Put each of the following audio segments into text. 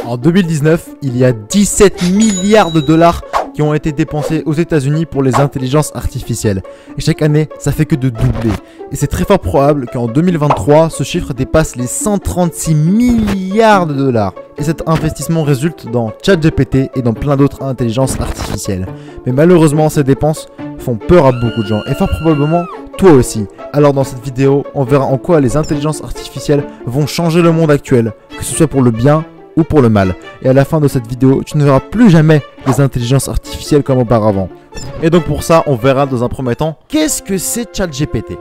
En 2019, il y a 17 milliards de dollars qui ont été dépensés aux États-Unis pour les intelligences artificielles. Et chaque année, ça fait que de doubler. Et c'est très fort probable qu'en 2023, ce chiffre dépasse les 136 milliards de dollars. Et cet investissement résulte dans ChatGPT et dans plein d'autres intelligences artificielles. Mais malheureusement, ces dépenses font peur à beaucoup de gens. Et fort probablement, toi aussi. Alors dans cette vidéo, on verra en quoi les intelligences artificielles vont changer le monde actuel, que ce soit pour le bien ou pour le mal. Et à la fin de cette vidéo, tu ne verras plus jamais les intelligences artificielles comme auparavant. Et donc pour ça, on verra dans un premier temps, qu'est-ce que c'est ChatGPT?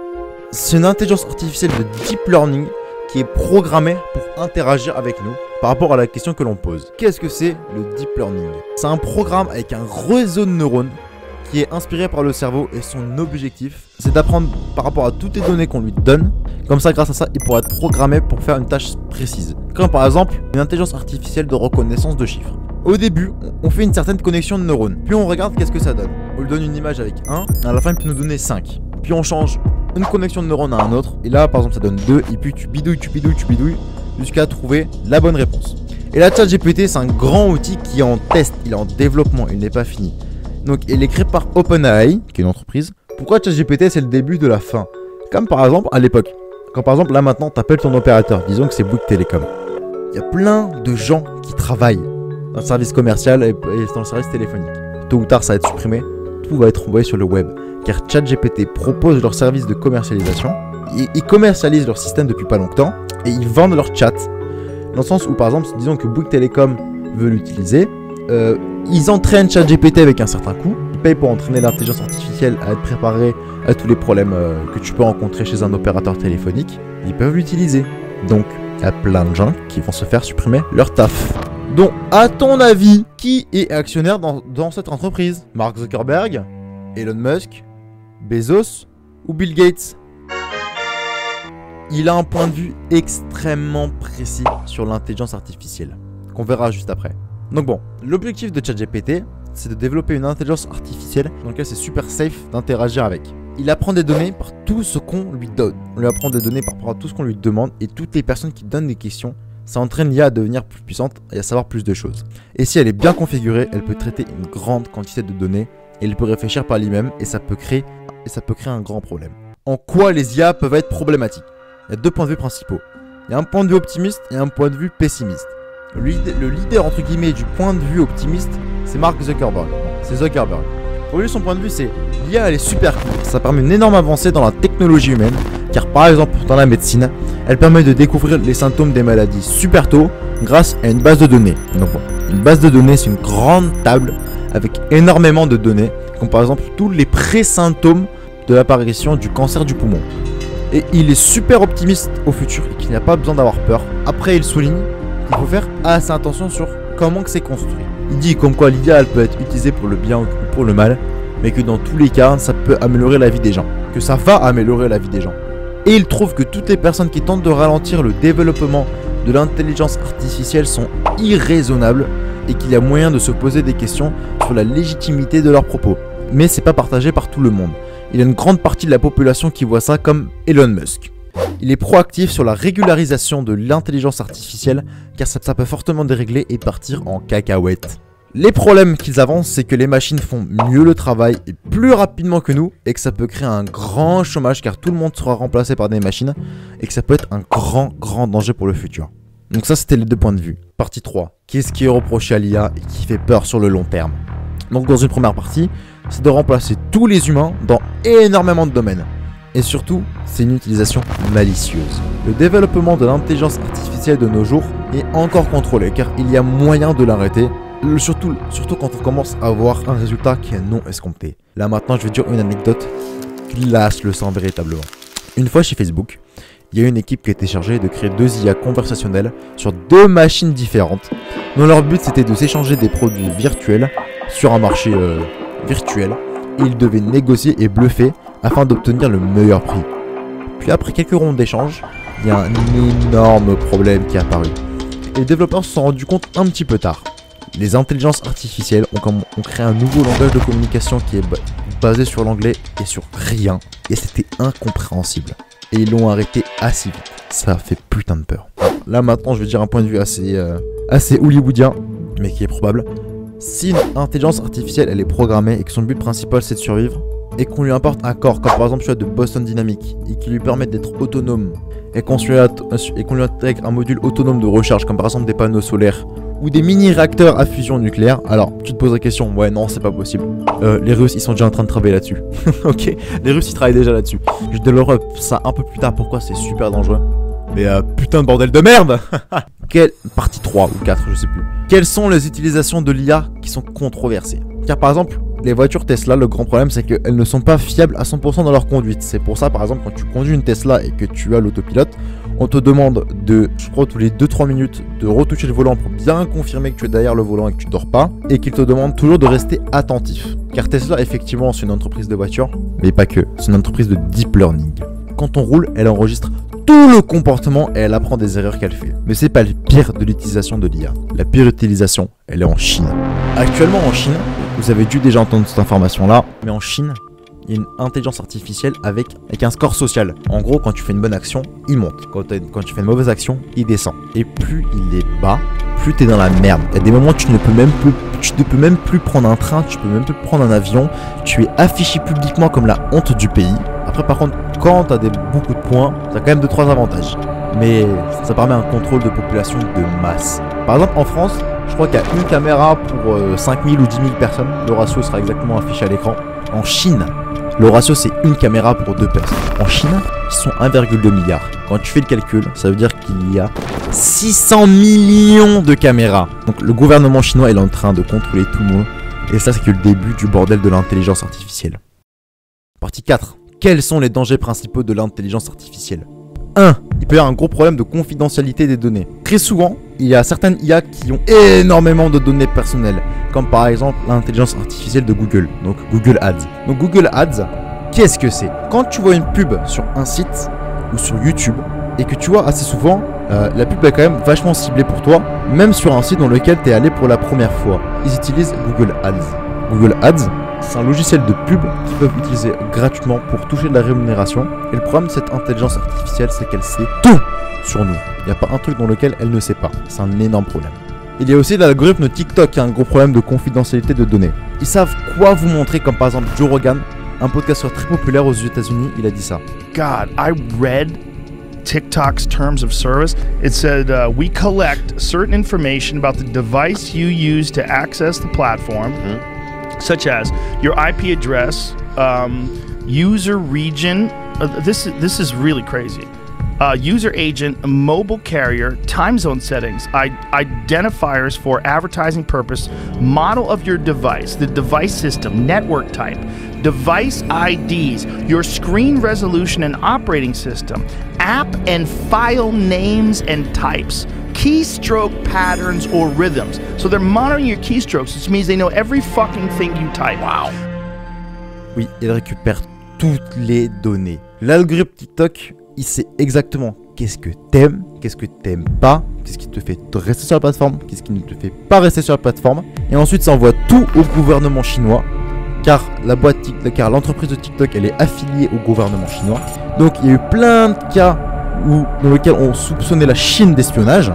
C'est une intelligence artificielle de deep learning qui est programmée pour interagir avec nous par rapport à la question que l'on pose. Qu'est-ce que c'est le deep learning? C'est un programme avec un réseau de neurones qui est inspiré par le cerveau et son objectif, c'est d'apprendre par rapport à toutes les données qu'on lui donne. Comme ça, grâce à ça, il pourra être programmé pour faire une tâche précise. Comme par exemple, une intelligence artificielle de reconnaissance de chiffres. Au début, on fait une certaine connexion de neurones. Puis on regarde qu'est-ce que ça donne. On lui donne une image avec 1, à la fin il peut nous donner 5. Puis on change une connexion de neurones à un autre. Et là, par exemple, ça donne 2. Et puis tu bidouilles, jusqu'à trouver la bonne réponse. Et là, ChatGPT, c'est un grand outil qui est en test. Il est en développement, il n'est pas fini. Donc il est créé par OpenAI, qui est une entreprise. Pourquoi ChatGPT c'est le début de la fin? Comme par exemple à l'époque. Quand par exemple là maintenant tu appelles ton opérateur, disons que c'est Bouygues Télécom. Il y a plein de gens qui travaillent dans le service commercial et dans le service téléphonique. Tôt ou tard ça va être supprimé, tout va être envoyé sur le web. Car ChatGPT propose leur service de commercialisation. Ils commercialisent leur système depuis pas longtemps et ils vendent leur chat. Dans le sens où par exemple, disons que Bouygues Télécom veut l'utiliser. Ils entraînent ChatGPT avec un certain coût. Ils payent pour entraîner l'intelligence artificielle à être préparée à tous les problèmes que tu peux rencontrer chez un opérateur téléphonique. Ils peuvent l'utiliser. Donc, il y a plein de gens qui vont se faire supprimer leur taf. Donc, à ton avis, qui est actionnaire dans cette entreprise? Mark Zuckerberg, Elon Musk, Bezos ou Bill Gates? Il a un point de vue extrêmement précis sur l'intelligence artificielle, qu'on verra juste après. Donc bon, l'objectif de ChatGPT, c'est de développer une intelligence artificielle dans laquelle c'est super safe d'interagir avec. Il apprend des données par tout ce qu'on lui donne. On lui apprend des données par rapport à tout ce qu'on lui demande et toutes les personnes qui donnent des questions, ça entraîne l'IA à devenir plus puissante et à savoir plus de choses. Et si elle est bien configurée, elle peut traiter une grande quantité de données et elle peut réfléchir par elle-même et ça peut créer un grand problème. En quoi les IA peuvent être problématiques? Il y a deux points de vue principaux. Il y a un point de vue optimiste et un point de vue pessimiste. Le leader entre guillemets du point de vue optimiste, c'est Mark Zuckerberg. C'est Zuckerberg. Pour lui, son point de vue, c'est l'IA, elle est super cool. Ça permet une énorme avancée dans la technologie humaine, car par exemple dans la médecine, elle permet de découvrir les symptômes des maladies super tôt grâce à une base de données. Donc bon, une base de données, c'est une grande table avec énormément de données, comme par exemple tous les pré-symptômes de l'apparition du cancer du poumon. Et il est super optimiste au futur et qu'il n'y a pas besoin d'avoir peur. Après, il souligne qu'il faut faire assez attention sur comment que c'est construit. Il dit comme quoi l'IA elle peut être utilisée pour le bien ou pour le mal, mais que dans tous les cas, ça peut améliorer la vie des gens. Que ça va améliorer la vie des gens. Et il trouve que toutes les personnes qui tentent de ralentir le développement de l'intelligence artificielle sont irraisonnables et qu'il y a moyen de se poser des questions sur la légitimité de leurs propos. Mais c'est pas partagé par tout le monde. Il y a une grande partie de la population qui voit ça comme Elon Musk. Il est proactif sur la régularisation de l'intelligence artificielle car ça peut fortement dérégler et partir en cacahuète. Les problèmes qu'ils avancent, c'est que les machines font mieux le travail et plus rapidement que nous et que ça peut créer un grand chômage car tout le monde sera remplacé par des machines et que ça peut être un grand danger pour le futur. Donc ça, c'était les deux points de vue. Partie 3. Qu'est-ce qui est reproché à l'IA et qui fait peur sur le long terme? Donc dans une première partie, c'est de remplacer tous les humains dans énormément de domaines. Et surtout, c'est une utilisation malicieuse. Le développement de l'intelligence artificielle de nos jours est encore contrôlé car il y a moyen de l'arrêter, surtout quand on commence à avoir un résultat qui est non escompté. Là maintenant, je vais dire une anecdote qui glace le sang véritablement. Une fois chez Facebook, il y a une équipe qui a été chargée de créer deux IA conversationnelles sur deux machines différentes, dont leur but c'était de s'échanger des produits virtuels sur un marché virtuel et ils devaient négocier et bluffer afin d'obtenir le meilleur prix. Puis après quelques rondes d'échange, il y a un énorme problème qui est apparu. Et les développeurs se sont rendus compte un petit peu tard. Les intelligences artificielles ont créé un nouveau langage de communication qui est basé sur l'anglais et sur rien. Et c'était incompréhensible. et ils l'ont arrêté assez vite. Ça fait putain de peur. Là maintenant je vais dire un point de vue assez hollywoodien, mais qui est probable. Si une intelligence artificielle elle est programmée et que son but principal c'est de survivre, et qu'on lui apporte un corps comme par exemple celui de Boston Dynamics et qui lui permet d'être autonome, et qu'on lui intègre un module autonome de recharge comme par exemple des panneaux solaires ou des mini-réacteurs à fusion nucléaire, alors tu te poses la question, ouais non c'est pas possible. Les Russes ils sont déjà en train de travailler là-dessus. Ok, les Russes ils travaillent déjà là-dessus. Je développerai ça un peu plus tard pourquoi c'est super dangereux. Mais putain de bordel de merde. Partie 3 ou 4 je sais plus. Quelles sont les utilisations de l'IA qui sont controversées? Car par exemple les voitures Tesla, le grand problème c'est qu'elles ne sont pas fiables à 100% dans leur conduite. C'est pour ça par exemple quand tu conduis une Tesla et que tu as l'autopilote, on te demande de, je crois tous les 2-3 minutes, de retoucher le volant pour bien confirmer que tu es derrière le volant et que tu dors pas. Et qu'il te demande toujours de rester attentif. Car Tesla effectivement c'est une entreprise de voitures, mais pas que, c'est une entreprise de deep learning. Quand on roule, elle enregistre tout le comportement et elle apprend des erreurs qu'elle fait. Mais c'est pas le pire de l'utilisation de l'IA. La pire utilisation, elle est en Chine. Actuellement en Chine, vous avez dû déjà entendre cette information là, mais en Chine, il y a une intelligence artificielle avec un score social. En gros, quand tu fais une bonne action, il monte. Quand tu fais une mauvaise action, il descend. Et plus il est bas, plus t'es dans la merde. Il y a des moments où tu ne peux même plus prendre un train, tu peux même plus prendre un avion. Tu es affiché publiquement comme la honte du pays. Après, par contre, quand t'as beaucoup de points, t'as quand même 2-3 avantages. Mais ça permet un contrôle de population de masse. Par exemple, en France, je crois qu'il y a une caméra pour 5000 ou 10 000 personnes. Le ratio sera exactement affiché à l'écran. En Chine, le ratio c'est une caméra pour 2 personnes. En Chine, ils sont 1,2 milliard. Quand tu fais le calcul, ça veut dire qu'il y a 600 millions de caméras. Donc le gouvernement chinois est en train de contrôler tout le monde. Et ça c'est que le début du bordel de l'intelligence artificielle. Partie 4. Quels sont les dangers principaux de l'intelligence artificielle? 1. Il peut y avoir un gros problème de confidentialité des données. Très souvent, il y a certaines IA qui ont énormément de données personnelles, comme par exemple l'intelligence artificielle de Google, donc Google Ads. Donc Google Ads, qu'est-ce que c'est? Quand tu vois une pub sur un site ou sur YouTube et que tu vois assez souvent, la pub est quand même vachement ciblée pour toi, même sur un site dans lequel tu es allé pour la première fois. Ils utilisent Google Ads. Google Ads, c'est un logiciel de pub qu'ils peuvent utiliser gratuitement pour toucher de la rémunération. Et le problème de cette intelligence artificielle, c'est qu'elle sait tout sur nous. Il n'y a pas un truc dans lequel elle ne sait pas. C'est un énorme problème. Il y a aussi l'algorithme TikTok qui a un gros problème de confidentialité de données. Ils savent quoi vous montrer, comme par exemple Joe Rogan, un podcasteur très populaire aux États-Unis, il a dit ça. God, I read TikTok's terms of service. It said, we collect certain information about the device you use to access the platform. Such as your IP address, user region. This is really crazy. User agent, mobile carrier, time zone settings, identifiers for advertising purpose, model of your device, the device system, network type, device IDs, your screen resolution and operating system, app and file names and types, keystroke patterns or rhythms. So they're monitoring your keystrokes, which means they know every fucking thing you type. Wow. Oui, il récupère toutes les données. L'algorithme TikTok, il sait exactement qu'est-ce que t'aimes pas, qu'est-ce qui te fait rester sur la plateforme, qu'est-ce qui ne te fait pas rester sur la plateforme. Et ensuite, ça envoie tout au gouvernement chinois, car l'entreprise de TikTok, elle est affiliée au gouvernement chinois. Donc, il y a eu plein de cas dans lesquels on soupçonnait la Chine d'espionnage.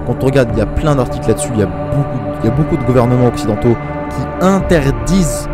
Quand on regarde, il y a plein d'articles là-dessus. Il y a beaucoup de gouvernements occidentaux qui interdisent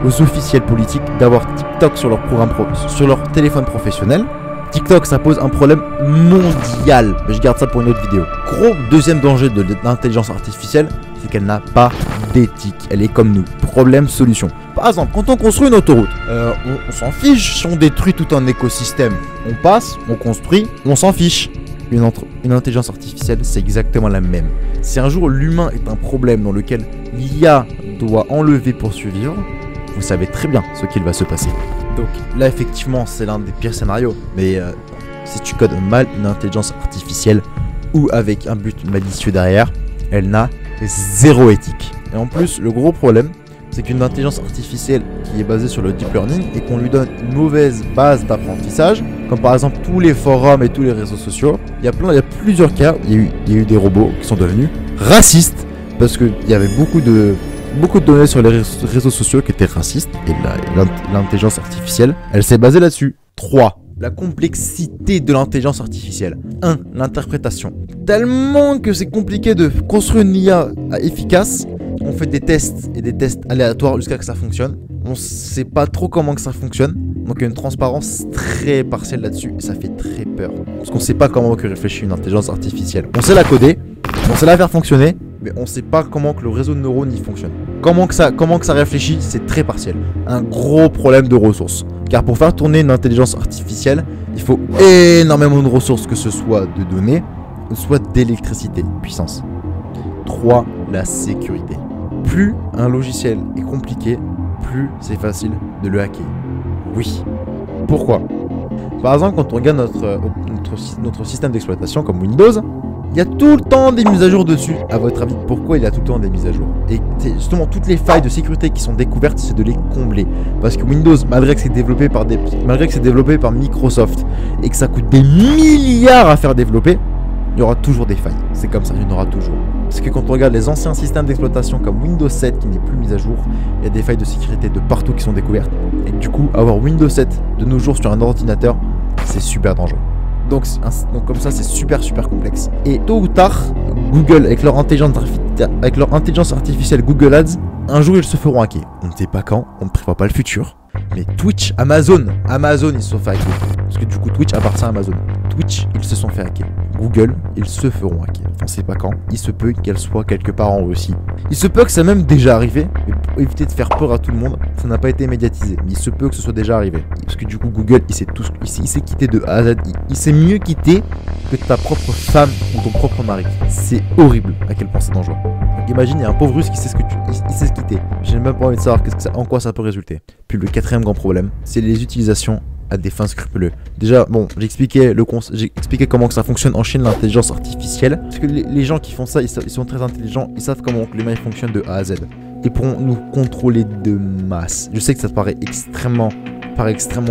aux officiels politiques d'avoir TikTok sur leur téléphone professionnel. TikTok, ça pose un problème mondial. Mais je garde ça pour une autre vidéo. Gros deuxième danger de l'intelligence artificielle, c'est qu'elle n'a pas d'éthique. Elle est comme nous. Problème, solution. Par exemple, quand on construit une autoroute, on s'en fiche si on détruit tout un écosystème. On passe, on construit, on s'en fiche. Une intelligence artificielle, c'est exactement la même. Si un jour l'humain est un problème dans lequel l'IA doit enlever pour survivre, vous savez très bien ce qu'il va se passer. Donc là effectivement c'est l'un des pires scénarios, mais si tu codes mal une intelligence artificielle ou avec un but malicieux derrière, elle n'a zéro éthique. Et en plus le gros problème c'est qu'une intelligence artificielle qui est basée sur le deep learning et qu'on lui donne une mauvaise base d'apprentissage, comme par exemple tous les forums et tous les réseaux sociaux, il y a plusieurs cas, il y a eu des robots qui sont devenus racistes parce qu'il y avait beaucoup de données sur les réseaux sociaux qui étaient racistes et l'intelligence artificielle, elle s'est basée là-dessus. 3. la complexité de l'intelligence artificielle. 1. L'interprétation. Tellement que c'est compliqué de construire une IA efficace, on fait des tests et des tests aléatoires jusqu'à ce que ça fonctionne. On sait pas trop comment que ça fonctionne, donc il y a une transparence très partielle là-dessus et ça fait très peur. Parce qu'on sait pas comment que réfléchit une intelligence artificielle. On sait la coder, on sait la faire fonctionner, mais on sait pas comment que le réseau de neurones y fonctionne. Comment que ça réfléchit, c'est très partiel. Un gros problème de ressources. Car pour faire tourner une intelligence artificielle, il faut énormément de ressources, que ce soit de données, soit d'électricité, puissance. 3. La sécurité. Plus un logiciel est compliqué, plus c'est facile de le hacker. Oui. Pourquoi? Par exemple, quand on regarde notre système d'exploitation comme Windows, il y a tout le temps des mises à jour dessus. À votre avis, pourquoi il y a tout le temps des mises à jour? Et justement, toutes les failles de sécurité qui sont découvertes, c'est de les combler. Parce que Windows, malgré que c'est développé par Microsoft et que ça coûte des milliards à faire développer, il y aura toujours des failles. C'est comme ça, il y en aura toujours. Parce que quand on regarde les anciens systèmes d'exploitation comme Windows 7 qui n'est plus mis à jour, il y a des failles de sécurité de partout qui sont découvertes. Et du coup, avoir Windows 7 de nos jours sur un ordinateur, c'est super dangereux. Donc comme ça, c'est super complexe. Et tôt ou tard, Google, avec leur intelligence artificielle Google Ads, un jour ils se feront hacker. On ne sait pas quand, on ne prévoit pas le futur. Mais Twitch, Amazon, ils se sont fait hacker. Parce que du coup, Twitch appartient à Amazon. Twitch, ils se sont fait hacker. Google, ils se feront hacker. On ne sait pas quand. Il se peut qu'elle soit quelque part en Russie. Il se peut que ça même déjà arrivé. Mais pour éviter de faire peur à tout le monde, ça n'a pas été médiatisé. Mais il se peut que ce soit déjà arrivé. Parce que du coup, Google, il s'est quitté de A à Z. Il s'est mieux quitté que ta propre femme ou ton propre mari. C'est horrible à quel point c'est dangereux. Donc imagine, il y a un pauvre russe qui sait il sait se quitter. J'ai même pas envie de savoir en quoi ça peut résulter. Puis le quatrième grand problème, c'est les utilisations à des fins scrupuleuses. Déjà, bon, j'ai expliqué comment que ça fonctionne en Chine, l'intelligence artificielle. Parce que les gens qui font ça, ils sont très intelligents, ils savent comment les mails fonctionnent de A à Z. Ils pourront nous contrôler de masse. Je sais que ça paraît extrêmement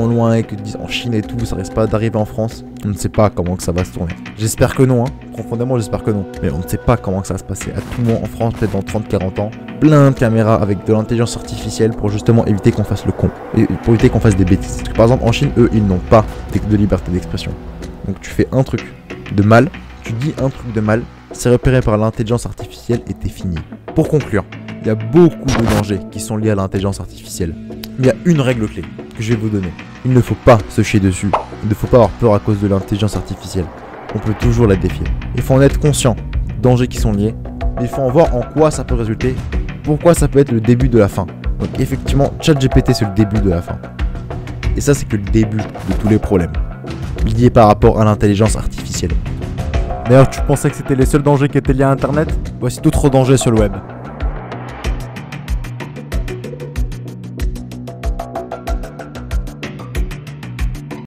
loin et que en Chine et tout, ça risque pas d'arriver en France. On ne sait pas comment que ça va se tourner. J'espère que non, hein. Profondément, j'espère que non. Mais on ne sait pas comment que ça va se passer. À tout moment en France, peut-être dans 30-40 ans, plein de caméras avec de l'intelligence artificielle pour justement éviter qu'on fasse le con. Et pour éviter qu'on fasse des bêtises. Parce que, par exemple, en Chine, eux, ils n'ont pas de liberté d'expression. Donc tu fais un truc de mal, tu dis un truc de mal, c'est repéré par l'intelligence artificielle et t'es fini. Pour conclure, il y a beaucoup de dangers qui sont liés à l'intelligence artificielle. Mais il y a une règle clé que je vais vous donner. Il ne faut pas se chier dessus. Il ne faut pas avoir peur à cause de l'intelligence artificielle. On peut toujours la défier. Il faut en être conscient des dangers qui sont liés. Mais il faut en voir en quoi ça peut résulter. Pourquoi ça peut être le début de la fin. Donc effectivement, ChatGPT c'est le début de la fin. Et ça c'est que le début de tous les problèmes liés par rapport à l'intelligence artificielle. D'ailleurs, tu pensais que c'était les seuls dangers qui étaient liés à Internet? Voici d'autres dangers sur le web.